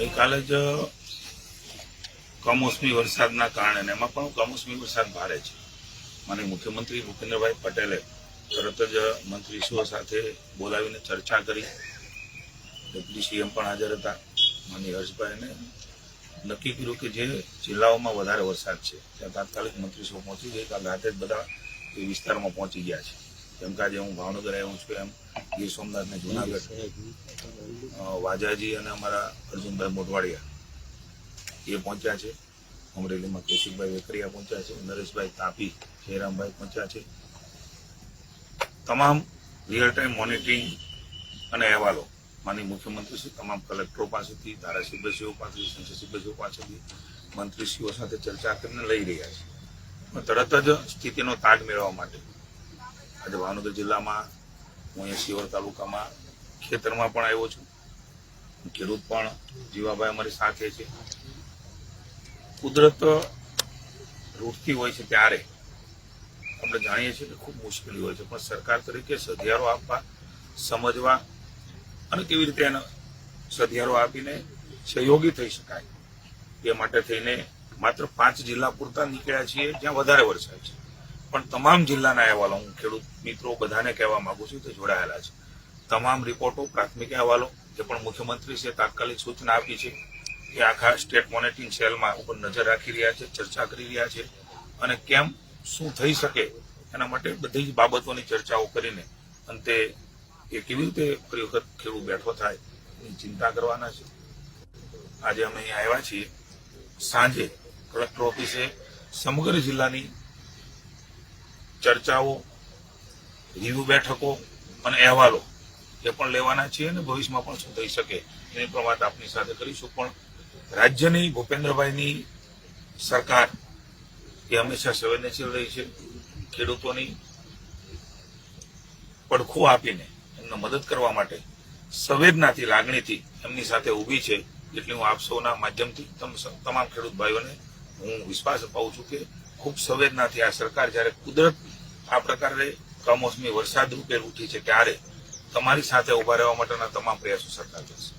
ગઈકાલે જ કમોસમી વરસાદના કારણે એમાં પણ કમોસમી વરસાદ ભારે છે. માનનીય મુખ્યમંત્રી ભૂપેન્દ્રભાઈ પટેલે તરત જ મંત્રીશ્રીઓ સાથે બોલાવીને ચર્ચા કરી. ડેપ્યુટી સીએમ પણ હાજર હતા. માનનીય હર્ષભાઈને નક્કી કર્યું કે જે જિલ્લાઓમાં વધારે વરસાદ છે ત્યાં તાત્કાલિક મંત્રીશ્રીઓ પહોંચી ગઈકાલ રાતે જ બધા એ વિસ્તારમાં પહોંચી ગયા છે. જેમ કે આજે હું ભાવનગર આવ્યો છું એમ ગીર સોમનાથ ને જુનાગઢ વાજાજી અને અમારા અર્જુનભાઈ મોઢવાડિયા એ પહોંચ્યા છે. અમરેલીમાં કૌશિકભાઈ વેકરિયા પહોંચ્યા છે. નરેશભાઈ તાપી જયરામભાઈ પહોંચ્યા છે. તમામ રિયલ ટાઈમ મોનિટરિંગ અને અહેવાલો માનનીય મુખ્યમંત્રીશ્રી તમામ કલેક્ટરો પાસેથી, ધારાસભ્યશ્રીઓ પાસેથી, સંસદસભ્યશ્રીઓ પાસેથી મંત્રીશ્રીઓ સાથે ચર્ચા કરીને લઈ રહ્યા છે. તરત જ સ્થિતિનો તાગ મેળવવા માટે આજે ભાવનગર જિલ્લામાં હું અહીંયા શિહોર તાલુકામાં ખેતરમાં પણ આવ્યો છું. ખેડૂત પણ જીવાભાઈ અમારી સાથે છે. કુદરત રૂટતી હોય છે ત્યારે આપણે જાણીએ છીએ કે ખૂબ મુશ્કેલી હોય છે, પણ સરકાર તરીકે સધિયારો આપવા, સમજવા અને કેવી રીતે એને સધિયારો આપીને સહયોગી થઈ શકાય એ માટે થઈને માત્ર 5 જિલ્લા પૂરતા નીકળ્યા છીએ જ્યાં વધારે વરસાદ છે. પણ તમામ જિલ્લાના અહેવાલો હું ખેડૂત મિત્રો બધાને કહેવા માંગુ છું તે જોડાયેલા છે. તમામ રિપોર્ટો, પ્રાથમિક અહેવાલો જે પણ મુખ્યમંત્રીશ્રીએ તાત્કાલિક સૂચના આપી છે એ આખા સ્ટેટ મોનિટરિંગ સેલમાં ઉપર નજર રાખી રહ્યા છે, ચર્ચા કરી રહ્યા છે અને કેમ શું થઈ શકે એના માટે બધી જ બાબતોની ચર્ચાઓ કરીને અંતે એ કેવી રીતે ફરી વખત ખેડૂત બેઠો થાય એની ચિંતા કરવાના છે. આજે અમે અહીંયા આવ્યા છીએ. સાંજે કલેક્ટર ઓફિસે સમગ્ર જિલ્લાની ચર્ચાઓ, રિવ્યુ બેઠકો અને અહેવાલો એ પણ લેવાના છીએ અને ભવિષ્યમાં પણ શું થઈ શકે એની પણ વાત આપની સાથે કરીશું. પણ રાજ્યની ભૂપેન્દ્રભાઈની સરકાર એ હંમેશા સંવેદનશીલ રહી છે. ખેડૂતોની પડખું આપીને એમને મદદ કરવા માટે સંવેદનાથી, લાગણીથી એમની સાથે ઊભી છે. એટલે હું આપ સૌના માધ્યમથી તમામ ખેડૂત ભાઈઓને હું વિશ્વાસ અપાવું છું કે ખૂબ સંવેદનાથી આ સરકાર જ્યારે કુદરત આ પ્રકારે કમોસમી વરસાદ રૂપે ઉઠી છે ત્યારે તમારી સાથે ઉભા રહેવા માટેના તમામ પ્રયાસો સરકાર કરશે.